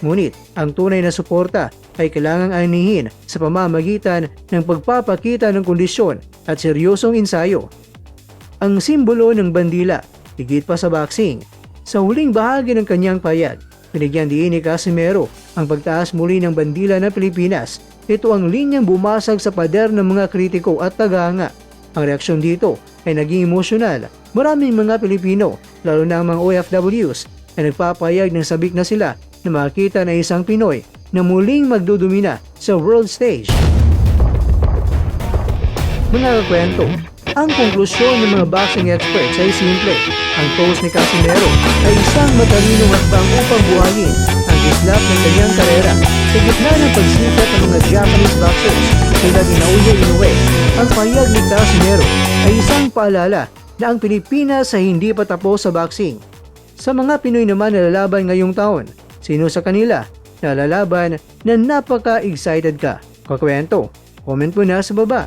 Ngunit ang tunay na suporta ay kailangang anihin sa pamamagitan ng pagpapakita ng kondisyon at seryosong ensayo. Ang simbolo ng bandila, higit pa sa boxing. Sa huling bahagi ng kanyang payag, binigyan diin ni Casimero ang pagtaas muli ng bandila ng Pilipinas. Ito ang linyang bumasag sa pader ng mga kritiko at tagahanga. Ang reaksyon dito ay naging emosyonal. Maraming mga Pilipino, lalo na ang mga OFWs, ay nagpapayag ng sabik na sila na makita na isang Pinoy na muling magdudumina sa world stage. Mga kakwento, ang konklusyon ng mga boxing experts ay simple. Ang post ni Casimero ay isang matalinong hakbang upang buhayin ang islap ng kanyang karera sa gitna ng pagsikat ng mga Japanese boxers tulad ni Naoya Inoue. Ang payag ni Casimero ay isang paalala na ang Pilipinas ay hindi pa tapos sa boxing. Sa mga Pinoy naman na lalaban ngayong taon, sino sa kanila na lalaban na napaka-excited ka? Kakwento, comment mo na sa baba.